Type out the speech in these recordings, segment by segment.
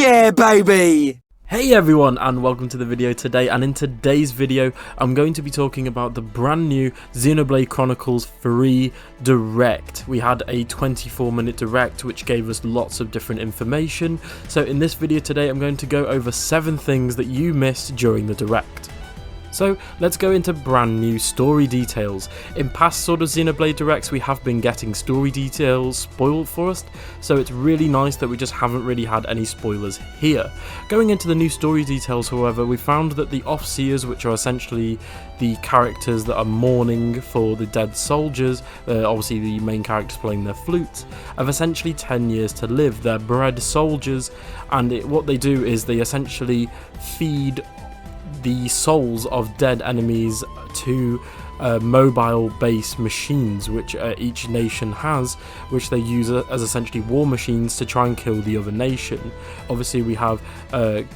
Yeah, baby! Hey everyone, and welcome to the video today. And in today's video I'm going to be talking about the brand new Xenoblade Chronicles 3 Direct. We had a 24-minute Direct which gave us lots of different information. So in this video today I'm going to go over 7 things that you missed during the Direct. So let's go into brand new story details. In past sort of Xenoblade Directs we have been getting story details spoiled for us, so it's really nice that we just haven't really had any spoilers here. Going into the new story details, however, we found that the Offseers, which are essentially the characters that are mourning for the dead soldiers, obviously the main characters playing their flutes, have essentially 10 years to live. They're bred soldiers, and what they do is they essentially feed the souls of dead enemies to mobile base machines which each nation has, which they use as essentially war machines to try and kill the other nation. Obviously we have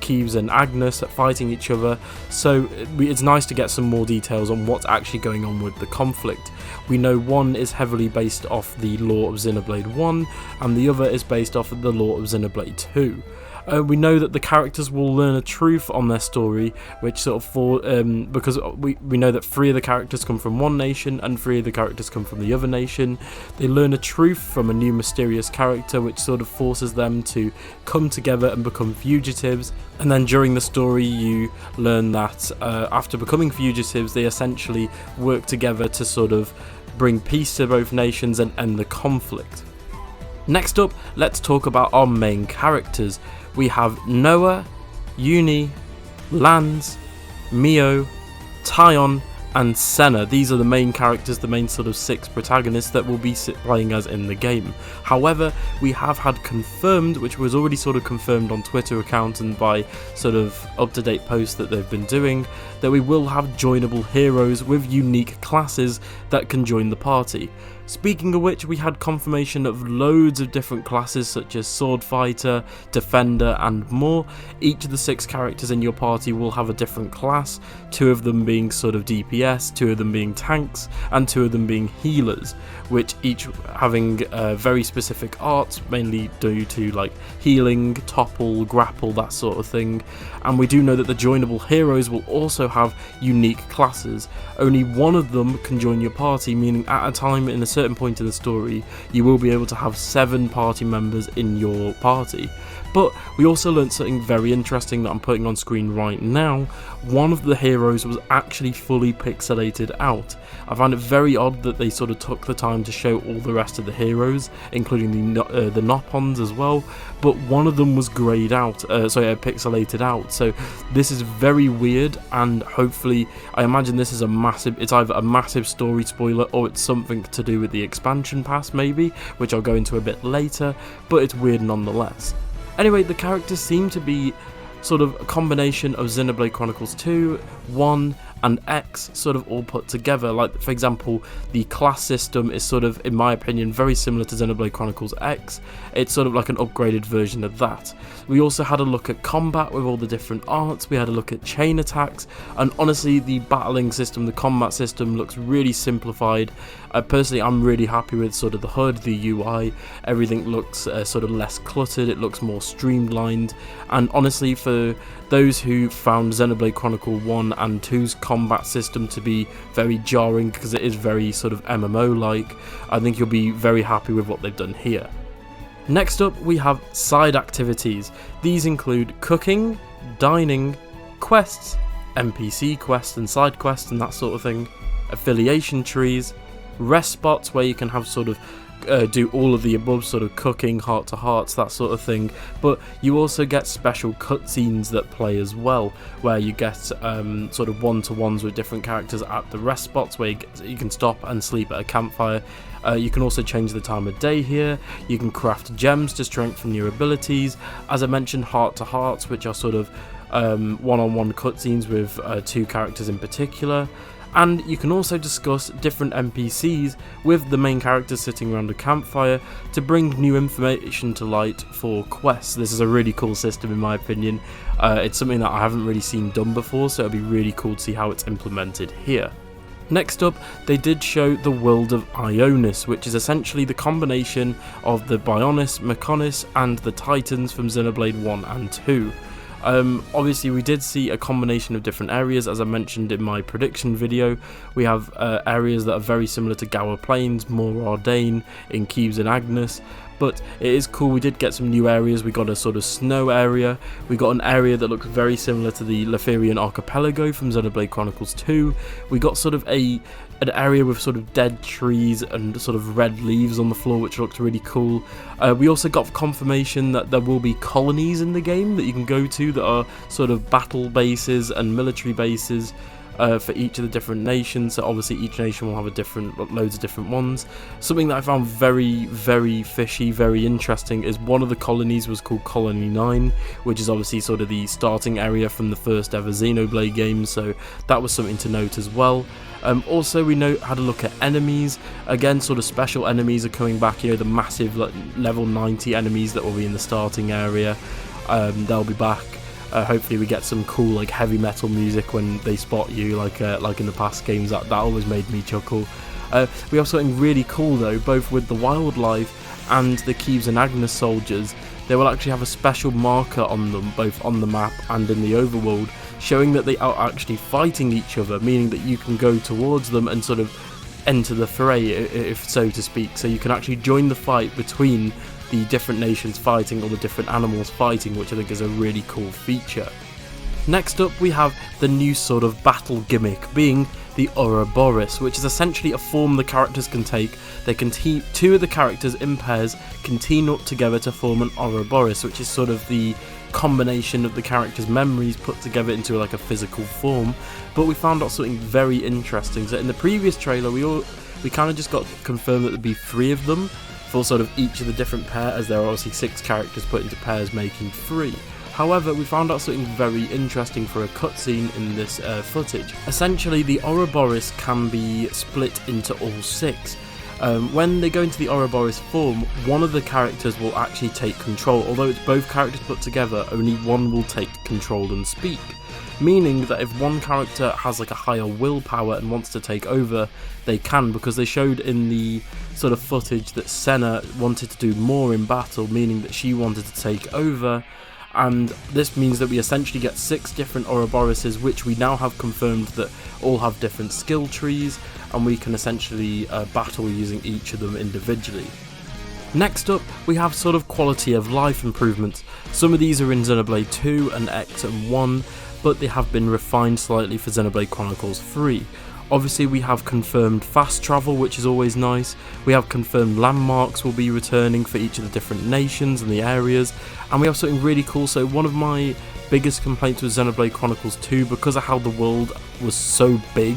Keeves and Agnes fighting each other, so it's nice to get some more details on what's actually going on with the conflict. We know one is heavily based off the lore of Xenoblade 1 and the other is based off of the lore of Xenoblade 2. We know that the characters will learn a truth on their story, which sort of because we know that 3 of the characters come from one nation and 3 of the characters come from the other nation. They learn a truth from a new mysterious character which sort of forces them to come together and become fugitives, and then during the story you learn that after becoming fugitives they essentially work together to sort of bring peace to both nations and end the conflict. Next up, let's talk about our main characters. We have Noah, Uni, Lance, Mio, Tyon and Senna. These are the main characters, the main sort of 6 protagonists that will be playing as in the game. However, we have had confirmed, which was already sort of confirmed on Twitter account and by sort of up-to-date posts that they've been doing, that we will have joinable heroes with unique classes that can join the party. Speaking of which, we had confirmation of loads of different classes such as Sword Fighter, Defender and more. Each of the 6 characters in your party will have a different class, 2 of them being sort of DPS, 2 of them being tanks and 2 of them being healers, which each having very specific arts, mainly due to like healing, topple, grapple, that sort of thing. And we do know that the joinable heroes will also have unique classes. Only one of them can join your party, meaning at a time in a certain point in the story you will be able to have 7 party members in your party. But we also learned something very interesting that I'm putting on screen right now. One of the heroes was actually fully pixelated out. I find it very odd that they sort of took the time to show all the rest of the heroes, including the Nopons as well, but one of them was grayed out, pixelated out. So this is very weird, and hopefully I imagine this is it's either a massive story spoiler or it's something to do with the expansion pass maybe, which I'll go into a bit later, but it's weird nonetheless. Anyway, the characters seem to be sort of a combination of Xenoblade Chronicles 2, 1 and X sort of all put together. Like for example, the class system is sort of, in my opinion, very similar to Xenoblade Chronicles X. It's sort of like an upgraded version of that. We also had a look at combat with all the different arts, we had a look at chain attacks, and honestly the battling system, the combat system looks really simplified. Personally I'm really happy with sort of the HUD, the UI, everything looks sort of less cluttered, it looks more streamlined, and honestly for those who found Xenoblade Chronicle 1 and 2's combat system to be very jarring because it is very sort of MMO-like, I think you'll be very happy with what they've done here. Next up we have side activities. These include cooking, dining, quests, NPC quests and side quests and that sort of thing, affiliation trees, rest spots where you can have sort of do all of the above, sort of cooking, heart to hearts, that sort of thing, but you also get special cutscenes that play as well, where you get sort of one-to-ones with different characters at the rest spots where you can stop and sleep at a campfire. You can also change the time of day here, you can craft gems to strengthen your abilities, as I mentioned heart to hearts, which are sort of one-on-one cutscenes with 2 characters in particular. And you can also discuss different NPCs with the main characters sitting around a campfire to bring new information to light for quests. This is a really cool system in my opinion. It's something that I haven't really seen done before, so it'll be really cool to see how it's implemented here. Next up, they did show the world of Ionis, which is essentially the combination of the Bionis, Mechonis, and the Titans from Xenoblade 1 and 2. Obviously we did see a combination of different areas, as I mentioned in my prediction video. We have areas that are very similar to Gower Plains, More Ardain, in Cubes and Agnes, but it is cool. We did get some new areas. We got a sort of snow area, we got an area that looks very similar to the Leferian Archipelago from Xenoblade Chronicles 2, we got sort of an area with sort of dead trees and sort of red leaves on the floor, which looked really cool. We also got confirmation that there will be colonies in the game that you can go to that are sort of battle bases and military bases for each of the different nations. So obviously each nation will have loads of different ones. Something that I found very, very fishy, very interesting, is one of the colonies was called Colony 9, which is obviously sort of the starting area from the first ever Xenoblade game, so that was something to note as well. Also, we had a look at enemies. Again, sort of special enemies are coming back, the massive level 90 enemies that will be in the starting area. They'll be back. Hopefully we get some cool heavy metal music when they spot you, like in the past games. That always made me chuckle. We have something really cool though, both with the wildlife and the Cubes and Agnes soldiers. They will actually have a special marker on them, both on the map and in the overworld, showing that they are actually fighting each other, meaning that you can go towards them and sort of enter the fray, if so to speak. So you can actually join the fight between the different nations fighting, or the different animals fighting, which I think is a really cool feature. Next up, we have the new sort of battle gimmick, being the Ouroboros, which is essentially a form the characters can take. They can two of the characters in pairs can team up together to form an Ouroboros, which is sort of the combination of the characters' memories put together into a physical form. But we found out something very interesting. So in the previous trailer, we kind of just got confirmed that there'd be 3 of them for sort of each of the different pairs, as there are obviously 6 characters put into pairs, making 3. However, we found out something very interesting for a cutscene in this footage. Essentially, the Ouroboros can be split into all 6. When they go into the Ouroboros form, one of the characters will actually take control. Although it's both characters put together, only one will take control and speak. Meaning that if one character has a higher willpower and wants to take over, they can, because they showed in the sort of footage that Senna wanted to do more in battle, meaning that she wanted to take over. And this means that we essentially get 6 different Ouroboroses, which we now have confirmed that all have different skill trees, and we can essentially battle using each of them individually. Next up, we have sort of quality of life improvements. Some of these are in Xenoblade 2 and X and 1, but they have been refined slightly for Xenoblade Chronicles 3. Obviously we have confirmed fast travel, which is always nice. We have confirmed landmarks will be returning for each of the different nations and the areas, and we have something really cool. So one of my biggest complaints with Xenoblade Chronicles 2, because of how the world was so big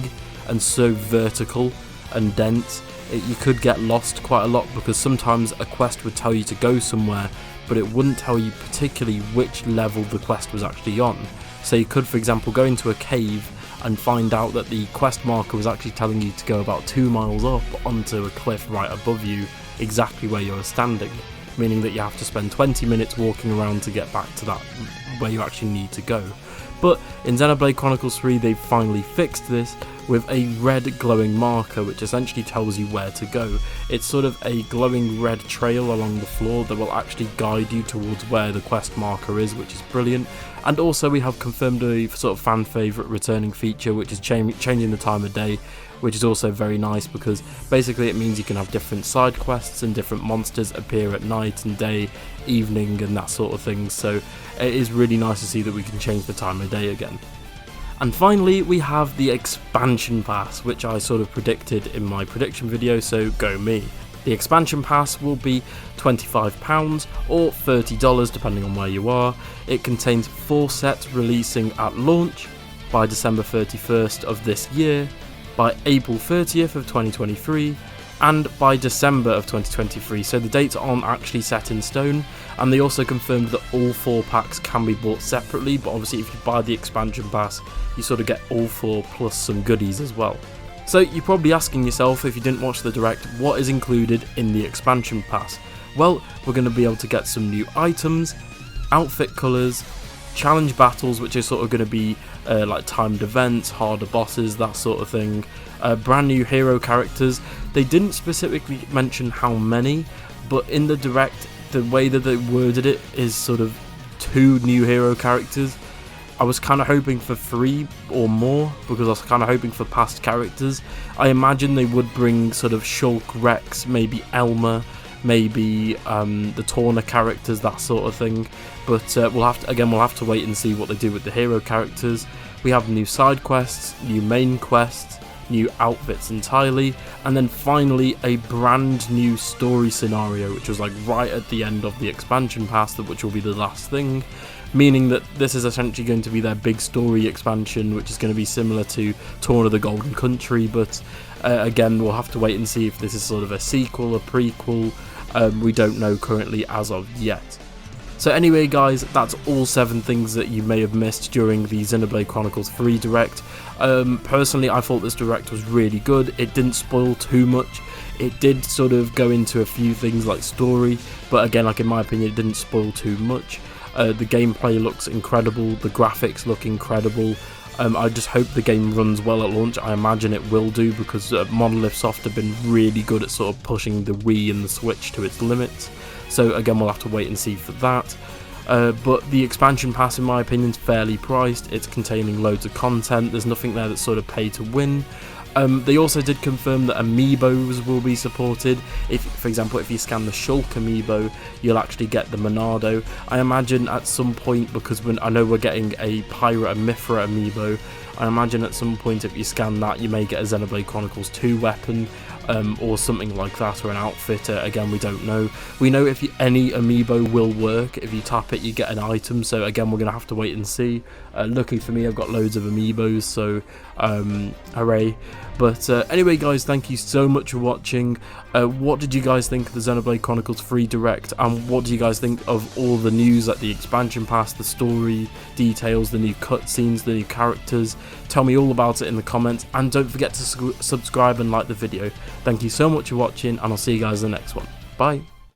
and so vertical and dense, you could get lost quite a lot, because sometimes a quest would tell you to go somewhere, but it wouldn't tell you particularly which level the quest was actually on. So you could, for example, go into a cave and find out that the quest marker was actually telling you to go about 2 miles up onto a cliff right above you, exactly where you're standing, meaning that you have to spend 20 minutes walking around to get back to that where you actually need to go. But in Xenoblade Chronicles 3 they've finally fixed this with a red glowing marker, which essentially tells you where to go. It's sort of a glowing red trail along the floor that will actually guide you towards where the quest marker is, which is brilliant. And also we have confirmed a sort of fan favourite returning feature, which is changing the time of day, which is also very nice, because basically it means you can have different side quests and different monsters appear at night and day, evening and that sort of thing. So it is really nice to see that we can change the time of day again. And finally we have the expansion pass, which I sort of predicted in my prediction video, so go me. The expansion pass will be £25 or $30 depending on where you are. It contains 4 sets releasing at launch by December 31st of this year, by April 30th of 2023, and by December of 2023. So the dates aren't actually set in stone, and they also confirmed that all 4 packs can be bought separately, but obviously if you buy the expansion pass you sort of get all 4 plus some goodies as well. So you're probably asking yourself, if you didn't watch the direct, what is included in the expansion pass? Well, we're going to be able to get some new items, outfit colours, challenge battles, which are sort of going to be like timed events, harder bosses, that sort of thing. Brand new hero characters. They didn't specifically mention how many, but in the direct, the way that they worded it is sort of 2 new hero characters. I was kind of hoping for 3 or more, because I was kind of hoping for past characters. I imagine they would bring sort of Shulk, Rex, maybe Elmer, maybe the Torna characters, that sort of thing. But we'll have to wait and see what they do with the hero characters. We have new side quests, new main quests, new outfits entirely, and then finally a brand new story scenario, which was like right at the end of the expansion pass, which will be the last thing, meaning that this is essentially going to be their big story expansion, which is going to be similar to Torn of the Golden Country, but again, we'll have to wait and see if this is sort of a sequel, a prequel. We don't know currently as of yet. So anyway guys, that's all 7 things that you may have missed during the Xenoblade Chronicles 3 Direct. Personally, I thought this Direct was really good. It didn't spoil too much. It did sort of go into a few things like story, but again, like in my opinion, it didn't spoil too much. The gameplay looks incredible, the graphics look incredible. I just hope the game runs well at launch. I imagine it will do, because Monolith Soft have been really good at sort of pushing the Wii and the Switch to its limits. So again, we'll have to wait and see for that. But the expansion pass, in my opinion, is fairly priced. It's containing loads of content. There's nothing there that's sort of pay to win. They also did confirm that amiibos will be supported. If, for example, if you scan the Shulk amiibo, you'll actually get the Monado. I imagine at some point, because I know we're getting a Pyra and Mithra amiibo, I imagine at some point if you scan that, you may get a Xenoblade Chronicles 2 weapon, or something like that, or an outfit. Again, we don't know. We know if any amiibo will work. If you tap it, you get an item, so again, we're going to have to wait and see. Luckily for me, I've got loads of amiibos, so hooray. But anyway guys, thank you so much for watching. What did you guys think of the Xenoblade Chronicles 3 Direct, and what do you guys think of all the news, like the expansion pass, the story details, the new cutscenes, the new characters? Tell me all about it in the comments, and don't forget to subscribe and like the video. Thank you so much for watching, and I'll see you guys in the next one. Bye.